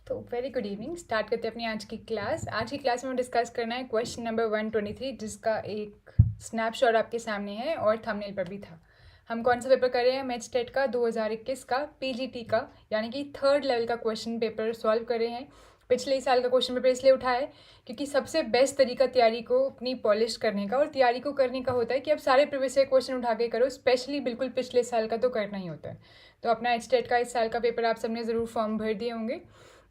तो very good evening. Start करते हैं अपनी आज की क्लास। आज की क्लास में डिस्कस करना है क्वेश्चन नंबर 123, जिसका एक स्नैपशॉट आपके सामने है और थंबनेल पर भी था। हम कौन सा पेपर कर रहे हैं? मैथस्टेट का 2021 का पीजीटी का यानी कि थर्ड लेवल का क्वेश्चन पेपर सॉल्व कर रहे हैं। पिछले साल का क्वेश्चन पेपर इसलिए उठाया है क्योंकि सबसे बेस्ट तरीका तैयारी को अपनी पॉलिश करने का और तैयारी को करने का होता है कि अब सारे प्रीवियस ईयर क्वेश्चन उठा के करो, स्पेशली बिल्कुल पिछले साल का तो करना ही होता है। तो अपना एचटेट का इस साल का पेपर आप सबने ज़रूर फॉर्म भर दिए होंगे।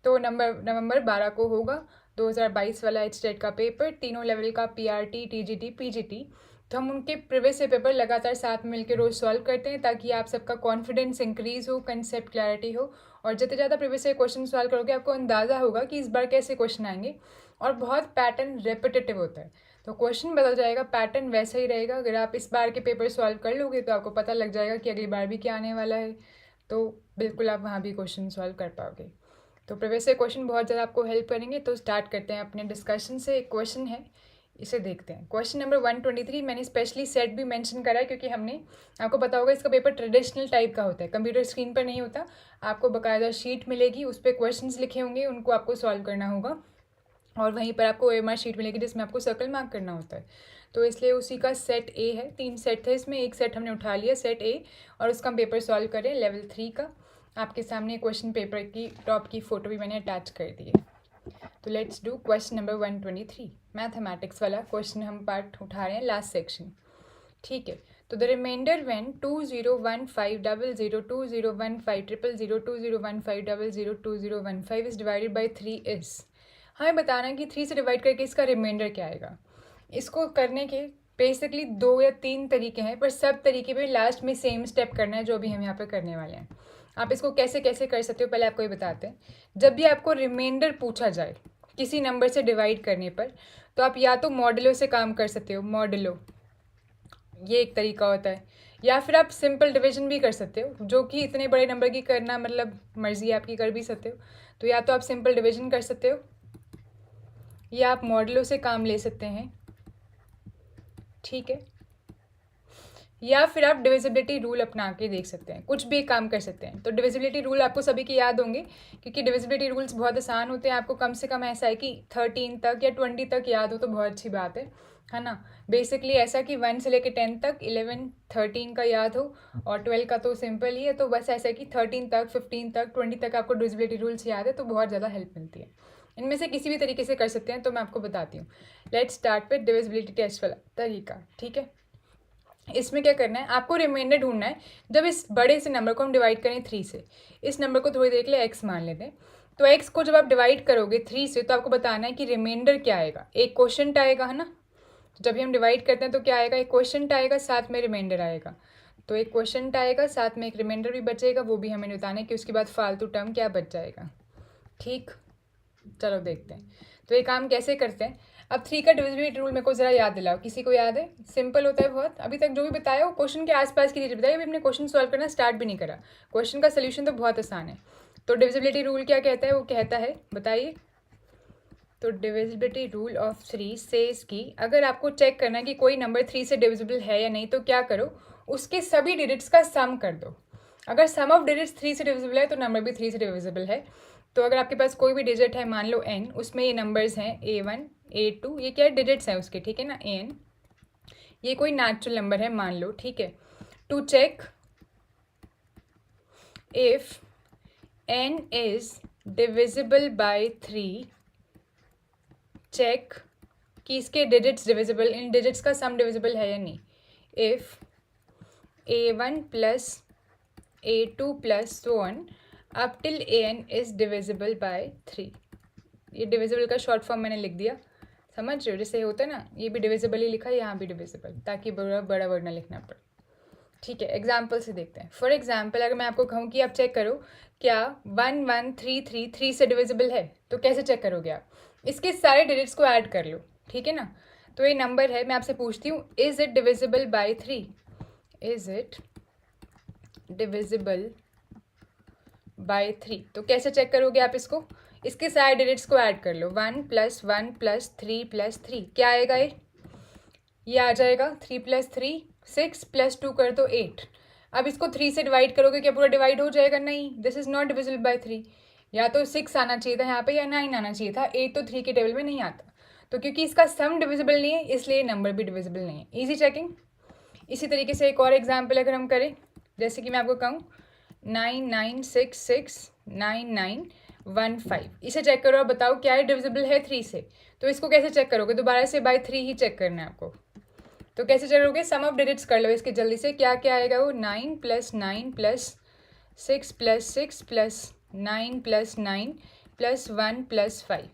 तो नवंबर 12 को होगा 2022 वाला एचटेट का पेपर, तीनों लेवल का पीआरटी, टीजीटी, पीजीटी। तो हम उनके प्रीवियस ईयर पेपर लगातार साथ में मिलकर रोज़ सॉल्व करते हैं ताकि आप सबका कॉन्फिडेंस इंक्रीज़ हो, कंसेप्ट क्लैरिटी हो। और जितने ज़्यादा प्रीवियस ईयर क्वेश्चन सॉल्व करोगे आपको अंदाज़ा होगा कि इस बार कैसे क्वेश्चन आएंगे। और बहुत पैटर्न रेपिटेटिव होता है, तो क्वेश्चन बदल जाएगा, पैटर्न वैसा ही रहेगा। अगर आप इस बार के पेपर सॉल्व कर लोगे तो आपको पता लग जाएगा कि अगली बार भी क्या आने वाला है, तो बिल्कुल आप वहाँ भी क्वेश्चन सॉल्व कर पाओगे। तो प्रीवियस ईयर क्वेश्चन बहुत ज़्यादा आपको हेल्प करेंगे। तो स्टार्ट करते हैं अपने डिस्कशन से। एक क्वेश्चन है, इसे देखते हैं। क्वेश्चन नंबर 123 मैंने स्पेशली सेट भी मेंशन करा है क्योंकि हमने, आपको पता होगा इसका पेपर ट्रेडिशनल टाइप का होता है, कंप्यूटर स्क्रीन पर नहीं होता। आपको बाकायदा शीट मिलेगी, उस पर क्वेश्चंस लिखे होंगे, उनको आपको सॉल्व करना होगा और वहीं पर आपको OMR शीट मिलेगी जिसमें आपको सर्कल मार्क करना होता है। तो इसलिए उसी का सेट ए है। 3 सेट थे इसमें, एक सेट हमने उठा लिया सेट ए, और उसका हम पेपर सॉल्व करें लेवल 3 का। आपके सामने क्वेश्चन पेपर की टॉप की फ़ोटो भी मैंने अटैच कर दी है। तो let's do question number 123, mathematics वाला क्वेश्चन हम पार्ट उठा रहे हैं, लास्ट सेक्शन। ठीक है, तो the remainder when 201500002015002015002015 is divided by 3 is. हमें बताना है कि 3 से डिवाइड करके इसका रिमाइंडर क्या आएगा। इसको करने के बेसिकली 2 या 3 तरीके हैं, पर सब तरीके पे लास्ट में सेम स्टेप करना है जो भी हम यहाँ पे करने वाले हैं। आप इसको कैसे कैसे कर सकते हो पहले आपको ये बताते हैं। जब भी आपको रिमाइंडर पूछा जाए किसी नंबर से डिवाइड करने पर, तो आप या तो मॉडलो से काम कर सकते हो, मॉडलो, ये एक तरीका होता है, या फिर आप सिंपल डिवीजन भी कर सकते हो, जो कि इतने बड़े नंबर की करना मतलब मर्जी आपकी, कर भी सकते हो। तो या तो आप सिंपल डिवीजन कर सकते हो या आप मॉडलो से काम ले सकते हैं, ठीक है, या फिर आप डिविजिबिलिटी रूल अपना के देख सकते हैं, कुछ भी काम कर सकते हैं। तो डिविजिबिलिटी रूल आपको सभी के याद होंगे क्योंकि डिविजिबिलिटी रूल्स बहुत आसान होते हैं। आपको कम से कम ऐसा है कि 13 तक या 20 तक याद हो तो बहुत अच्छी बात है ना। बेसिकली ऐसा कि 1 से लेकर 10 तक, 11 13 का याद हो, और 12 का तो सिंपल ही है। तो बस ऐसा है कि 13 तक, 15 तक, 20 तक आपको डिविजिबिलिटी रूल्स याद है तो बहुत ज़्यादा हेल्प मिलती है। इनमें से किसी भी तरीके से कर सकते हैं, तो मैं आपको बताती हूँ। Let's start with divisibility test वाला तरीका, ठीक है। इसमें क्या करना है, आपको रिमाइंडर ढूंढना है। जब इस बड़े से नंबर को हम डिवाइड करें 3 से, इस नंबर को थोड़ी देर के लिए x मान लेते हैं। तो x को जब आप डिवाइड करोगे 3 से, तो आपको बताना है कि रिमाइंडर क्या आएगा। एक क्वोशंट आएगा, है ना। जब भी हम डिवाइड करते हैं तो क्या आएगा, एक क्वोशंट आएगा, साथ में रिमाइंडर आएगा। तो एक क्वोशंट आएगा, साथ में एक रिमाइंडर भी बचेगा, वो भी हमें बताना है कि उसके बाद फालतू टर्म क्या बच जाएगा। ठीक, चलो देखते हैं। तो ये काम कैसे करते हैं। अब 3 का डिविजिबिलिटी रूल मेरे को ज़रा याद दिलाओ, किसी को याद है? सिंपल होता है बहुत। अभी तक जो भी बताया वो क्वेश्चन के आसपास की चीज़ बताई, अभी हमने क्वेश्चन सॉल्व करना स्टार्ट भी नहीं करा। क्वेश्चन का सोल्यूशन तो बहुत आसान है। तो डिविजिबिलिटी रूल क्या कहता है, वो कहता है, बताइए। तो डिविजिबिलिटी रूल ऑफ 3 सेज कि अगर आपको चेक करना है कि कोई नंबर 3 से डिविजिबल है या नहीं, तो क्या करो, उसके सभी डिजिट्स का सम कर दो। अगर सम ऑफ डिजिट्स 3 से डिविजिबल है तो नंबर भी 3 से डिविजिबल है। तो अगर आपके पास कोई भी डिजिट है, मान लो n, उसमें ये नंबर्स हैं A1 A2, ये क्या डिजिट्स हैं उसके, ठीक है ना, an, ये कोई नेचुरल नंबर है मान लो, ठीक है। To check if n is divisible by 3, check कि इसके डिजिट्स डिविजिबल, इन डिजिट्स का सम डिविजिबल है या नहीं। If A1 plus A2 plus so on up till an is divisible by 3। ये डिविजिबल का शॉर्ट फॉर्म मैंने लिख दिया, समझ रहे हो, जैसे होता है ना, ये भी डिविजिबल ही लिखा है, यहाँ भी डिविजिबल, ताकि बड़ा बड़ा वर्ड ना लिखना पड़े। ठीक है, एग्जाम्पल से देखते हैं। फॉर एग्जाम्पल अगर मैं आपको कहूँ कि आप चेक करो क्या 1133 से डिविजिबल है, तो कैसे चेक करोगे आप, इसके सारे डिजिट्स को ऐड कर लो, ठीक है ना। तो ये नंबर है, मैं आपसे पूछती हूँ, is it divisible by 3, is it divisible by 3। तो कैसे चेक करोगे आप इसको, इसके सारे डिजिट्स को ऐड कर लो, 1 + 1 + 3 + 3, क्या आएगा, ये आ जाएगा 3 + 3 6 + 2 कर दो 8। अब इसको 3 से डिवाइड करोगे, क्या पूरा डिवाइड हो जाएगा, नहीं, this is not divisible by 3। या तो 6 आना चाहिए था यहाँ पे या 9 आना चाहिए था। 8 तो 3 के टेबल में नहीं आता, तो क्योंकि इसका सम डिविजिबल नहीं है इसलिए नंबर भी डिविजिबल नहीं है। Easy checking. इसी तरीके से एक और एग्जाम्पल अगर हम करें, जैसे कि मैं आपको कहूँ 99669915, इसे चेक करो और बताओ क्या ये डिविजिबल है 3 से। तो इसको कैसे चेक करोगे, दोबारा से बाय 3 ही चेक करना है आपको। तो कैसे चेक करोगे, सम ऑफ डिजिट्स कर लो इसके जल्दी से। क्या क्या आएगा वो, 9 + 9 + 6 + 6 + 9 + 9 + 1 + 5।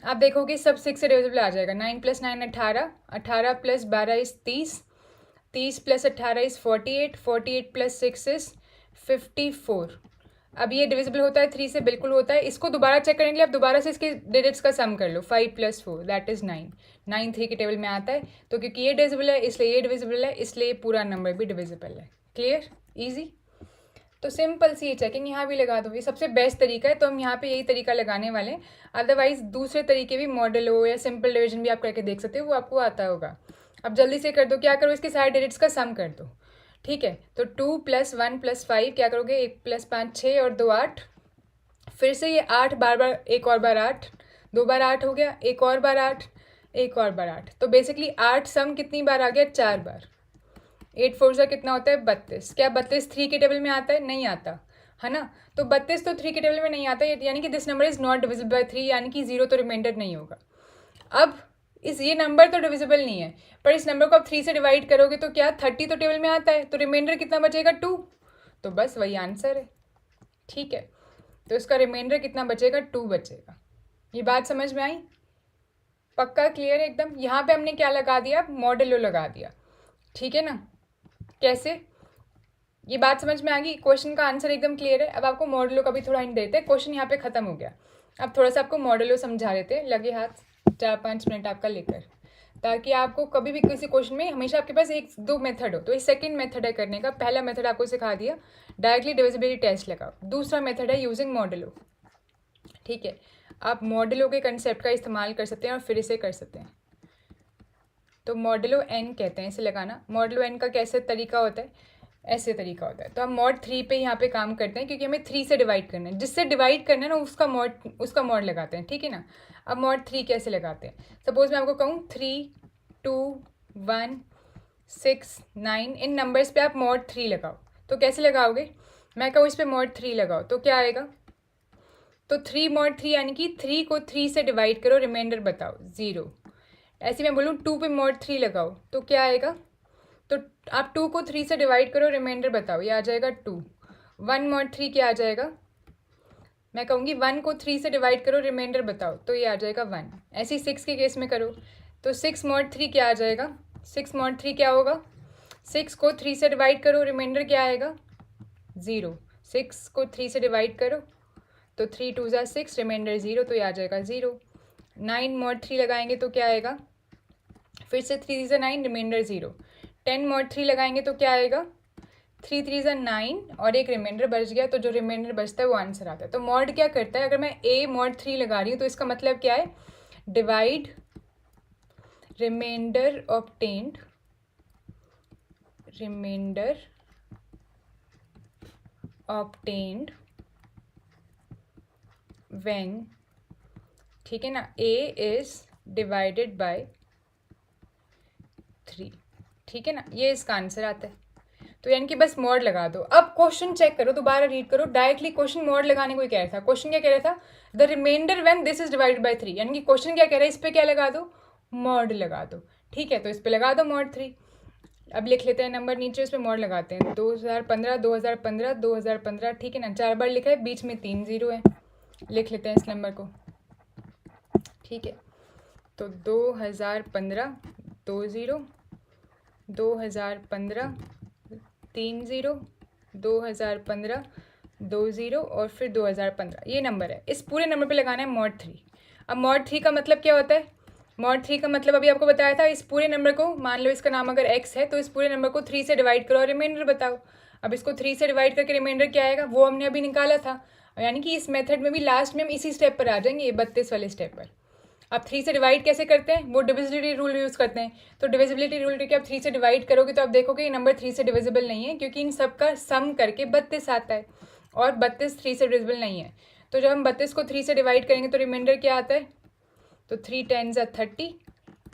आप देखोगे सब 6 से डिविजिबल आ जाएगा। 9 + 9 18, 18 + 12 इज 30, 30 + 18 इज 48, 48 + 6 इज 54। अब ये डिविजिबल होता है 3 से, बिल्कुल होता है। इसको दोबारा चेक करने के लिए आप दोबारा से इसके डिजिट्स का सम कर लो। 5 + 4 दैट इज 9, 9 3 के टेबल में आता है। तो क्योंकि ये डिविजिबल है इसलिए ये डिविजिबल है, इसलिए पूरा नंबर भी डिविजिबल है। Clear, easy. तो सिंपल सी ये चेकिंग यहाँ भी लगा दो, ये सबसे बेस्ट तरीका है, तो हम यहाँ पे यही तरीका लगाने वाले हैं। अदरवाइज दूसरे तरीके भी, मॉडल हो या सिंपल डिवीजन भी आप करके देख सकते हो, वो आपको आता होगा। अब जल्दी से कर दो, क्या करो, इसके सारे डिजिट्स का सम कर दो। ठीक है, तो 2 + 1 + 5 क्या करोगे, 1 + 5 6 और 2 8। फिर से ये 8 बार बार, एक और बार 8, 2 बार 8 हो गया, एक और बार 8, एक और बार 8। तो बेसिकली 8 सम कितनी बार आ गया, 4 बार। 8 4 सा कितना होता है, 32। क्या 32 3 के टेबल में आता है, नहीं आता है ना। तो 32 तो 3 के टेबल में नहीं आता, यानी कि this number is not divisible by 3, यानी कि 0 तो रिमाइंडर नहीं होगा। अब ये नंबर तो डिविजिबल नहीं है, पर इस नंबर को आप 3 से डिवाइड करोगे तो क्या 30 तो टेबल में आता है, तो रिमाइंडर कितना बचेगा, 2। तो बस वही आंसर है। ठीक है, तो इसका रिमाइंडर कितना बचेगा, 2 बचेगा। ये बात समझ में आई, पक्का क्लियर है एकदम। यहाँ पे हमने क्या लगा दिया, मॉडलो लगा दिया। ठीक है ना, कैसे, ये बात समझ में आ गई। क्वेश्चन का आंसर एकदम क्लियर है। अब आपको मॉडलो का भी थोड़ा हिंट देते हैं, क्वेश्चन यहाँ पे खत्म हो गया। अब थोड़ा सा आपको मॉडलो समझा देते हैं, लगे हाथ 4-5 मिनट आपका लेकर, ताकि आपको कभी भी किसी क्वेश्चन में हमेशा आपके पास 1-2 मेथड हो। तो ये सेकंड मेथड है करने का। पहला मेथड आपको सिखा दिया, डायरेक्टली डिविजिबिलिटी टेस्ट लगाओ। दूसरा मेथड है यूजिंग मॉडलो। ठीक है, आप मॉडलो के कंसेप्ट का इस्तेमाल कर सकते हैं और फिर इसे कर सकते हैं। तो मॉडलो एन कहते हैं इसे लगाना। मॉडलो एन का कैसे तरीका होता है, ऐसे तरीका होता है। तो हम मॉड 3 पे यहाँ पे काम करते हैं, क्योंकि हमें 3 से डिवाइड करना है। जिससे डिवाइड करना है ना उसका मॉड लगाते हैं। ठीक है ना। अब मॉड 3 कैसे लगाते हैं, सपोज मैं आपको कहूँ 3 2 1 6 9, इन नंबर्स पे आप मॉड 3 लगाओ। तो कैसे लगाओगे, मैं कहूँ इस पर मॉड 3 लगाओ तो क्या आएगा, तो 3 मॉड 3 यानी कि 3 को 3 से डिवाइड करो, रिमाइंडर बताओ 0। ऐसे मैं बोलूँ 2 पे मॉड 3 लगाओ तो क्या आएगा, तो आप 2 को 3 से डिवाइड करो, रिमाइंडर बताओ, ये आ जाएगा 2। 1 मॉड 3 क्या आ जाएगा, मैं कहूँगी 1 को 3 से डिवाइड करो, रिमाइंडर बताओ, तो ये आ जाएगा 1। ऐसे ही 6 के केस में करो, तो 6 मॉड 3 क्या आ जाएगा, 6 मॉड 3 क्या होगा, 6 को 3 से डिवाइड करो, रिमाइंडर क्या आएगा 0। 6 को 3 से डिवाइड करो तो 3 2 ज़ा 6, रिमाइंडर 0, तो ये आ जाएगा 0। 9 मॉड 3 लगाएंगे तो क्या आएगा, फिर से 3 ज़ा 9, रिमाइंडर 0। 10 मॉड 3 लगाएंगे तो क्या आएगा, 3 3 ज़ा 9 और एक रिमाइंडर बच गया, तो जो रिमाइंडर बचता है वो आंसर आता है। तो मॉड क्या करता है, अगर मैं ए मॉड 3 लगा रही हूँ तो इसका मतलब क्या है, divide remainder obtained, remainder obtained when, ठीक है ना, a इज डिवाइडेड बाय 3। ठीक है ना, ये इसका आंसर आता है। तो यानी कि बस मॉड लगा दो। अब क्वेश्चन चेक करो, दोबारा रीड करो, डायरेक्टली क्वेश्चन मॉड लगाने को ही कह रहा था। क्वेश्चन क्या कह रहा था, the remainder when this is divided by 3, यानी कि क्वेश्चन क्या कह रहा है, इस पर क्या लगा दो, मॉड लगा दो। ठीक है, तो इस पर लगा दो मॉड 3। अब लिख लेते हैं नंबर नीचे, उस पर मॉड लगाते हैं। 2015 2015 2015, ठीक है ना, 4 बार लिखा है, बीच में 3 0 है, लिख लेते हैं इस नंबर को। ठीक है, तो 2015 2 0, 2015 3 0, 2015 2 0 और फिर 2015, ये नंबर है। इस पूरे नंबर पे लगाना है मॉड 3। अब मॉड 3 का मतलब क्या होता है, मॉड 3 का मतलब अभी आपको बताया था, इस पूरे नंबर को, मान लो इसका नाम अगर x है, तो इस पूरे नंबर को 3 से डिवाइड करो और रिमाइंडर बताओ। अब इसको 3 से डिवाइड करके रिमाइंडर क्या आएगा, वो हमने अभी निकाला था। यानी कि इस मेथड में भी लास्ट में हम इसी स्टेप पर आ जाएंगे, ये 32 वाले स्टेप पर। अब 3 से डिवाइड कैसे करते हैं, वो डिविजिबिलिटी रूल यूज़ करते हैं। तो डिविजिबिलिटी रूल करके आप 3 से डिवाइड करोगे तो आप देखोगे ये नंबर 3 से डिविजिबल नहीं है, क्योंकि इन सब का सम करके 32 आता है और 32 3 से डिविजिबल नहीं है। तो जब हम 32 को 3 से डिवाइड करेंगे तो रिमाइंडर क्या आता है, तो 3 10 30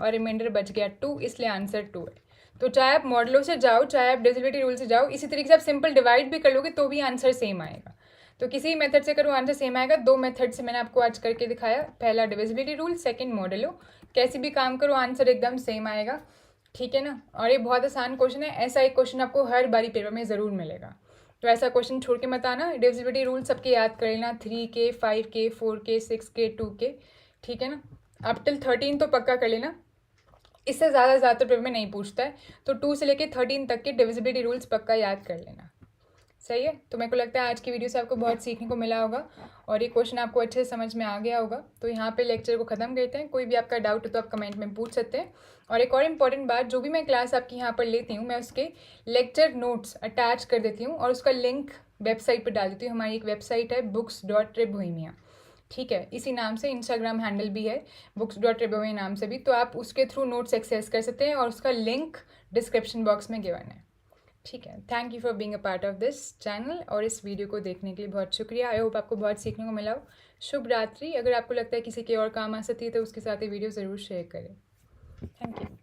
और रिमाइंडर बच गया 2, इसलिए आंसर 2 है। तो चाहे आप मॉडलों से जाओ, चाहे आप डिविजिबिलिटी रूल से जाओ, इसी तरीके से आप सिंपल डिवाइड भी कर लोगे तो भी आंसर सेम आएगा। तो किसी मेथड से करो आंसर सेम आएगा। 2 मेथड से मैंने आपको आज करके दिखाया, पहला डिविजिबिलिटी रूल, सेकंड मॉडलो। कैसे भी काम करो आंसर एकदम सेम आएगा, ठीक है ना। और ये बहुत आसान क्वेश्चन है, ऐसा एक क्वेश्चन आपको हर बारी पेपर में ज़रूर मिलेगा, तो ऐसा क्वेश्चन छोड़ के मत आना। डिविजिबिलिटी रूल सबके याद कर लेना, 3 के, 5 के, 4 के, 6 के, 2 के, ठीक है ना। अप टिल 13 तो पक्का कर लेना, इससे ज़्यादातर पेपर में नहीं पूछता है, तो 2 से लेके 13 तक के डिविजिबिलिटी रूल्स पक्का याद कर लेना, सही है। तो मेरे को लगता है आज की वीडियो से आपको बहुत सीखने को मिला होगा और ये क्वेश्चन आपको अच्छे से समझ में आ गया होगा। तो यहाँ पे लेक्चर को ख़त्म करते हैं। कोई भी आपका डाउट हो तो आप कमेंट में पूछ सकते हैं। और एक और इम्पॉर्टेंट बात, जो भी मैं क्लास आपकी यहाँ पर लेती हूँ, मैं उसके लेक्चर नोट्स अटैच कर देती हूँ और उसका लिंक वेबसाइट पर डाल देती हूँ। हमारी एक वेबसाइट है books.tripbohemia, ठीक है, इसी नाम से इंस्टाग्राम हैंडल भी है books.tripbohemia नाम से भी, तो आप उसके थ्रू नोट्स एक्सेस कर सकते हैं और उसका लिंक डिस्क्रिप्शन बॉक्स में गिवन है, ठीक है। Thank you for being a part of this channel और इस वीडियो को देखने के लिए बहुत शुक्रिया। आई होप आपको बहुत सीखने को मिला हो। शुभ रात्रि। अगर आपको लगता है किसी के और काम आ सकती है तो उसके साथ ये वीडियो ज़रूर शेयर करें। Thank you.